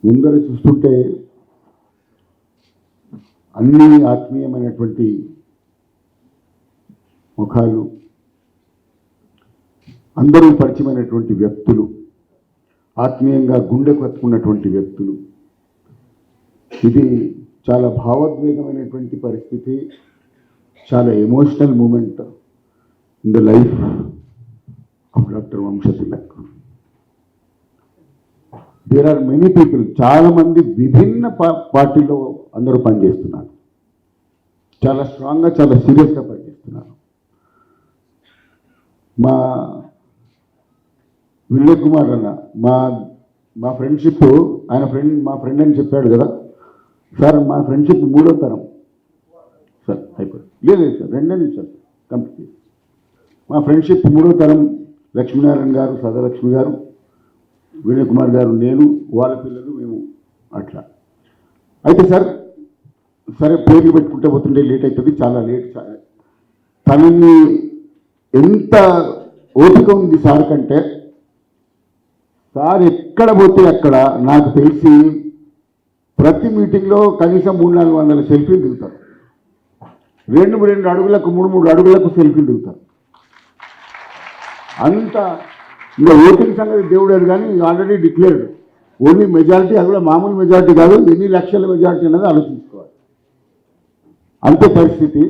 ముందర చూస్తుంటే అన్ని ఆత్మీయమైనటువంటి ముఖాలు, అందరూ పరిచయమైనటువంటి వ్యక్తులు, ఆత్మీయంగా గుండెకు హత్తుకున్నటువంటి వ్యక్తులు. ఇది చాలా భావోద్వేగమైనటువంటి పరిస్థితి, చాలా emotional moment in the life of doctor Vamshatilak. There are many people, చాలా మంది విభిన్న పార్టీలో అందరూ పనిచేస్తున్నారు, చాలా స్ట్రాంగ్గా చాలా సీరియస్గా పనిచేస్తున్నారు. మా వినయ్ కుమార్ అన్న మా ఫ్రెండ్షిప్, ఆయన మా ఫ్రెండ్ అని చెప్పాడు కదా సార్. మా ఫ్రెండ్షిప్ 3వ తరం సార్, అయిపోయింది. లేదు సార్, 2 నిమిషాలు కంప్లీట్. మా ఫ్రెండ్షిప్ 3వ తరం. లక్ష్మీనారాయణ గారు, సదాలక్ష్మి గారు, వినయ్ కుమార్ గారు, నేను, వాళ్ళ పిల్లలు, మేము అట్లా. అయితే సార్, సరే పేర్లు పెట్టుకుంటే పోతుంటే లేట్ అవుతుంది, చాలా లేట్. తనని ఎంత ఓపిక ఉంది సార్ కంటే, సార్ ఎక్కడ పోతే అక్కడ నాకు తెలిసి ప్రతి మీటింగ్లో కనీసం 300-400 సెల్ఫీలు దిగుతారు. 2 అడుగులకు 3 అడుగులకు సెల్ఫీలు దిగుతారు. అంత ఇంకా ఓటింగ్ సంగతి దేవుడు కానీ ఆల్రెడీ డిక్లేర్డ్. ఓన్లీ మెజారిటీ, అది కూడా మామూలు మెజారిటీ కాదు, ఎన్ని లక్షల మెజారిటీ అన్నది ఆలోచించుకోవాలి. అంతే పరిస్థితి.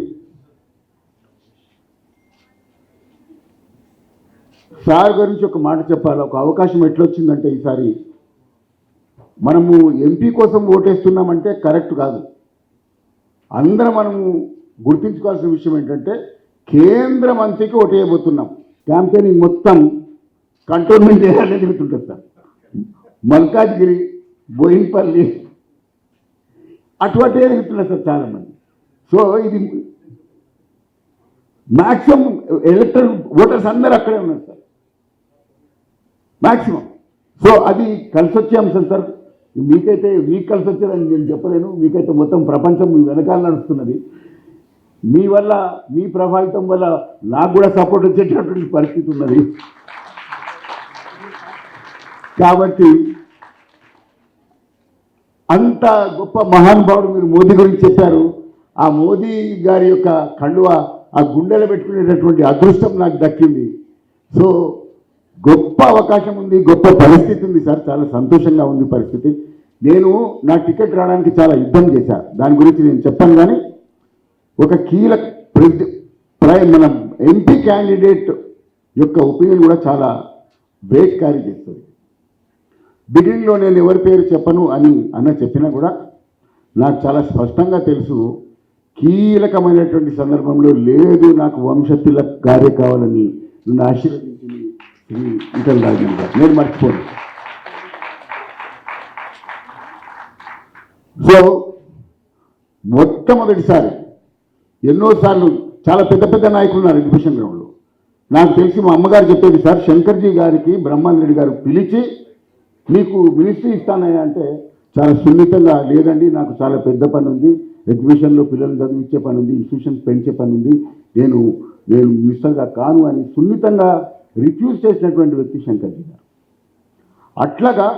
సార్ గురించి ఒక మాట చెప్పాలి. ఒక అవకాశం ఎట్లొచ్చిందంటే, ఈసారి మనము ఎంపీ కోసం ఓటేస్తున్నామంటే కరెక్ట్ కాదు. అందరం మనము గుర్తించుకోవాల్సిన విషయం ఏంటంటే, కేంద్ర మంత్రికి ఓటేయబోతున్నాం. క్యాంపెయినింగ్ మొత్తం కంటోన్మెంట్ ఏరియాలో తిరుగుతుంటుంది సార్. మల్కాజ్గిరి, బోయిన్పల్లి అటువంటివే తిరుగుతున్నారు సార్ చాలామంది. సో ఇది మ్యాక్సిమం ఎలక్టరల్ ఓటర్స్ అందరూ అక్కడే ఉన్నారు సార్, మ్యాక్సిమం. సో అది కలిసి వచ్చే అంశం సార్. మీకైతే మీకు కలిసి వచ్చేదని నేను చెప్పలేను. మీకైతే మొత్తం ప్రపంచం మీ వెనకాల నడుస్తున్నది. మీ వల్ల, మీ ప్రభావితం వల్ల నాకు కూడా సపోర్ట్ వచ్చేటటువంటి పరిస్థితి ఉన్నది. కాబట్టి అంత గొప్ప మహానుభావుడు మీరు మోదీ గురించి చెప్పారు. ఆ మోదీ గారి యొక్క కండువా ఆ గుండెలో పెట్టుకునేటటువంటి అదృష్టం నాకు దక్కింది. సో గొప్ప అవకాశం ఉంది, గొప్ప పరిస్థితి ఉంది సార్. చాలా సంతోషంగా ఉంది పరిస్థితి. నేను నా టికెట్ రావడానికి చాలా యుద్ధం చేశాను, దాని గురించి నేను చెప్పాను. కానీ ఒక కీలక మన ఎంపీ క్యాండిడేట్ యొక్క ఒపీనియన్ కూడా చాలా వెయిట్ క్యారీ చేస్తుంది. బిగినింగ్లో నేను ఎవరి పేరు చెప్పను అని చెప్పినా కూడా నాకు చాలా స్పష్టంగా తెలుసు, కీలకమైనటువంటి సందర్భంలో లేదు, నాకు వంశతిలక్ గారే కావాలని నన్ను ఆశీర్వదించింది శ్రీ ఈటల రాజేంద్ర గారు. నేను మర్చిపోను. సో మొట్టమొదటిసారి, ఎన్నోసార్లు చాలా పెద్ద పెద్ద నాయకులు ఉన్నారు ఎగ్జిబిషన్ గ్రౌండ్లో. నాకు తెలిసి మా అమ్మగారు చెప్పేది సార్, శంకర్జీ గారికి బ్రహ్మాందరెడ్డి గారు పిలిచి మీకు మినిస్ట్రీ ఇస్తానయ్యా అంటే చాలా సున్నితంగా, లేదండి నాకు చాలా పెద్ద పని ఉంది, ఎగ్జిబిషన్లో పిల్లల్ని చదివించే పని ఉంది, ఇన్స్టిట్యూషన్స్ పెంచే పని ఉంది, నేను మినిస్టర్గా కాను అని సున్నితంగా రిఫ్యూజ్ చేసినటువంటి వ్యక్తి శంకర్జీ గారు. అట్లాగా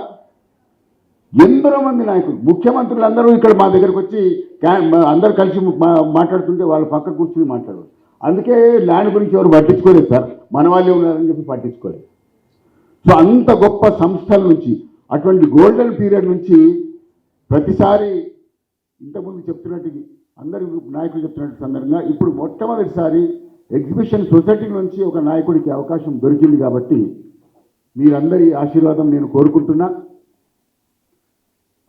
ఎందరో మంది నాయకులు, ముఖ్యమంత్రులు అందరూ ఇక్కడ మా దగ్గరకు వచ్చి అందరు కలిసి మాట్లాడుతుంటే వాళ్ళు పక్క కూర్చుని మాట్లాడారు. అందుకే ల్యాండ్ గురించి ఎవరు పట్టించుకోలేదు సార్, మన వాళ్ళే ఉన్నారని చెప్పి పట్టించుకోలేదు. సో అంత గొప్ప సంస్థల నుంచి, అటువంటి గోల్డెన్ పీరియడ్ నుంచి ప్రతిసారి ఇంతకుముందు చెప్తున్నట్టు అందరి నాయకులు చెప్తున్నట్టు సందర్భంగా ఇప్పుడు మొట్టమొదటిసారి ఎగ్జిబిషన్ సొసైటీ నుంచి ఒక నాయకుడికి అవకాశం దొరికింది. కాబట్టి మీరందరి ఆశీర్వాదం నేను కోరుకుంటున్నా.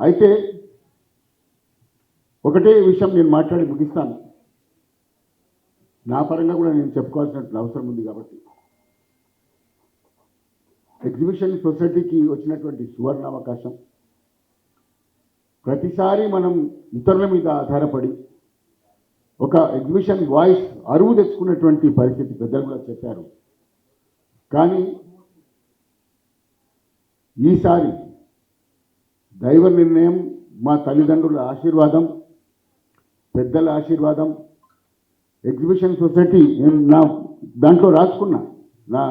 అయితే ఒకటే విషయం నేను మాట్లాడి ముగిస్తాను. నా పరంగా కూడా నేను చెప్పుకోవాల్సిన అవసరం ఉంది. కాబట్టి ఎగ్జిబిషన్ సొసైటీకి వచ్చినటువంటి సువర్ణ అవకాశం, ప్రతిసారి మనం ఇతరుల మీద ఆధారపడి ఒక ఎగ్జిబిషన్ వాయిస్ అరువు తెచ్చుకున్నటువంటి పరిస్థితి పెద్దలు కూడా చెప్పారు. కానీ ఈసారి దైవ నిర్ణయం, మా తల్లిదండ్రుల ఆశీర్వాదం, పెద్దల ఆశీర్వాదం, ఎగ్జిబిషన్ సొసైటీ నేను నా దాంట్లో రాసుకున్నా, నా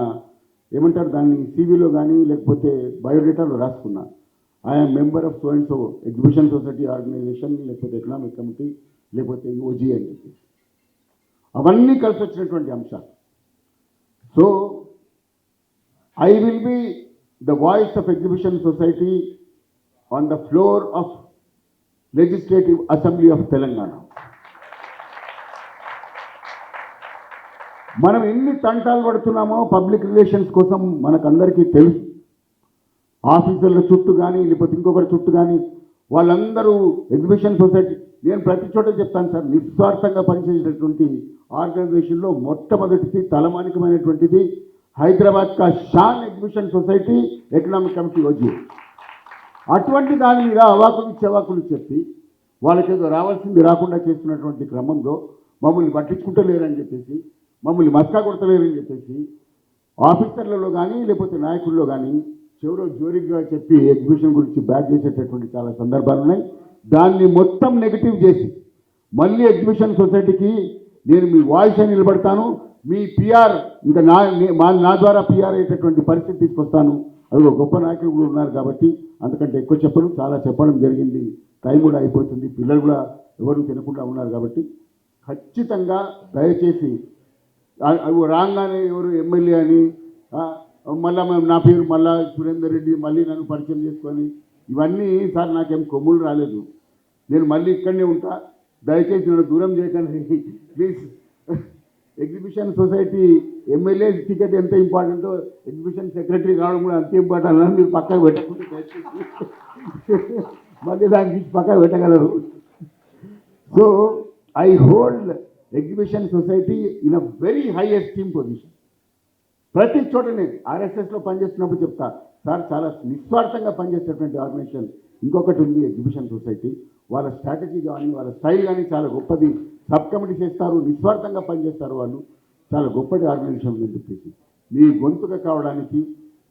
ఏమంటారు దాన్ని, సీవీలో కానీ లేకపోతే బయోడేటాలో రాసుకున్నా. I'm member of so and so exhibition society organisation, లేకపోతే ఎకనామిక్ కమిటీ, లేకపోతే ఓజీ అని చెప్పేసి అవన్నీ కలిసి వచ్చినటువంటి అంశాలు. So I will be the voice of exhibition society on the floor of legislative assembly of Telangana. మనం ఎన్ని తంటాలు పడుతున్నామో పబ్లిక్ రిలేషన్స్ కోసం మనకందరికీ తెలుసు. ఆఫీసర్ల చుట్టూ కానీ, లేకపోతే ఇంకొకరి చుట్టూ కానీ, వాళ్ళందరూ ఎగ్జిబిషన్ సొసైటీ, నేను ప్రతి చోట చెప్తాను సార్, నిస్వార్థంగా పనిచేసేటటువంటి ఆర్గనైజేషన్లో మొట్టమొదటిది తలమానికమైనటువంటిది హైదరాబాద్ కా షాన్ ఎగ్జిబిషన్ సొసైటీ ఎకనామిక్ కమిటీ ఓజీ. అటువంటి దాని మీద అవాకులు చెవాకులు చెప్పి వాళ్ళకేదో రావాల్సింది రాకుండా చేస్తున్నటువంటి క్రమంలో మమ్మల్ని పట్టించుకుంటలేరని చెప్పేసి, మమ్మల్ని మస్కా కొడతలేరని చెప్పేసి ఆఫీసర్లలో కానీ, లేకపోతే నాయకుల్లో కానీ చెవులో జోరిగ్గా చెప్పి ఎగ్జిబిషన్ గురించి బ్యాక్ చేసేటటువంటి చాలా సందర్భాలు ఉన్నాయి. దాన్ని మొత్తం నెగిటివ్ చేసి మళ్ళీ ఎగ్జిబిషన్ సొసైటీకి నేను మీ వాయిస్ అని నిలబడతాను, మీ పిఆర్ ఇంకా నా ద్వారా పిఆర్ అయ్యేటటువంటి పరిస్థితి తీసుకొస్తాను. అది ఒక గొప్ప నాయకులు కూడా ఉన్నారు కాబట్టి అంతకంటే ఎక్కువ చెప్పను, చాలా చెప్పడం జరిగింది. టైం కూడా అయిపోతుంది, పిల్లలు కూడా ఎవరు తినకుండా ఉన్నారు కాబట్టి ఖచ్చితంగా దయచేసి రాగానే ఎవరు ఎమ్మెల్యే అని మళ్ళీ నా పేరు మళ్ళా సురేందర్ రెడ్డి మళ్ళీ నన్ను పరిచయం చేసుకొని ఇవన్నీ సార్ నాకేం కొమ్ములు రాలేదు. నేను మళ్ళీ ఇక్కడనే ఉంటా, దయచేసి నన్ను దూరం చేయకండి please. Exhibition society MLA ticket ఎంత ఇంపార్టెంటో ఎగ్జిబిషన్ సెక్రటరీ కావడం కూడా అంతే ఇంపార్టెంట్ అని మీరు పక్కకు పెట్టుకుంటే దయచేసి మళ్ళీ దానికి పక్కకు పెట్టగలరు. So I hold exhibition society in a very high esteem position. ప్రతి చోటనే ఆర్ఎస్ఎస్లో పనిచేస్తున్నప్పుడు చెప్తా సార్, చాలా నిస్వార్థంగా పనిచేసేటువంటి ఆర్గనైజేషన్ ఇంకొకటి ఉంది ఎగ్జిబిషన్ సొసైటీ. వాళ్ళ స్ట్రాటజీ కానీ, వాళ్ళ స్టైల్ కానీ చాలా గొప్పది. సబ్ కమిటీ చేస్తారు, నిస్వార్థంగా పనిచేస్తారు, వాళ్ళు చాలా గొప్పటి ఆర్గనైజేషన్ అని చెప్పేసి మీ గొంతుగా కావడానికి,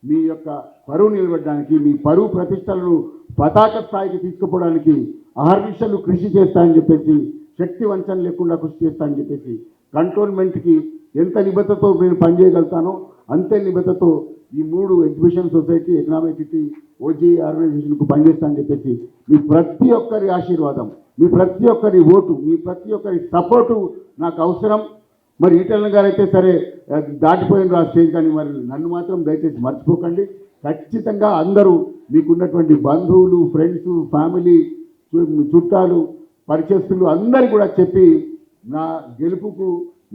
మీ యొక్క పరువు నిలబడడానికి, మీ పరువు ప్రతిష్టలను పతాక స్థాయికి తీసుకుపోవడానికి అహర్నిశలు కృషి చేస్తానని చెప్పేసి, శక్తి వంచన లేకుండా కృషి చేస్తానని చెప్పేసి, కంట్రోల్మెంట్కి ఎంత నిబద్ధతతో నేను పనిచేయగలుగుతానో అంతే నిబద్ధతతో ఈ 3 exhibition society, economic city, OG ఆర్గనైజేషన్కు పనిచేస్తానని చెప్పేసి మీ ప్రతి ఒక్కరి ఆశీర్వాదం, మీ ప్రతి ఒక్కరి ఓటు, మీ ప్రతి ఒక్కరి సపోర్టు నాకు అవసరం. మరి ఈటెల గారు అయితే సరే దాటిపోయిన ఆ స్టేజ్, కానీ మరి నన్ను మాత్రం దయచేసి మర్చిపోకండి. ఖచ్చితంగా అందరూ మీకున్నటువంటి బంధువులు, ఫ్రెండ్స్, ఫ్యామిలీ, చుట్టాలు, పరిచయస్తులు అందరికీ కూడా చెప్పి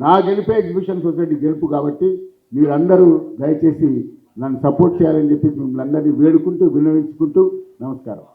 నా గెలిపే ఎగ్జిబిషన్ సొసైటీ గెలుపు కాబట్టి మీరందరూ దయచేసి నన్ను సపోర్ట్ చేయాలని చెప్పి మిమ్మల్ని అందరినీ వేడుకుంటూ విన్నవించుకుంటూ నమస్కారం.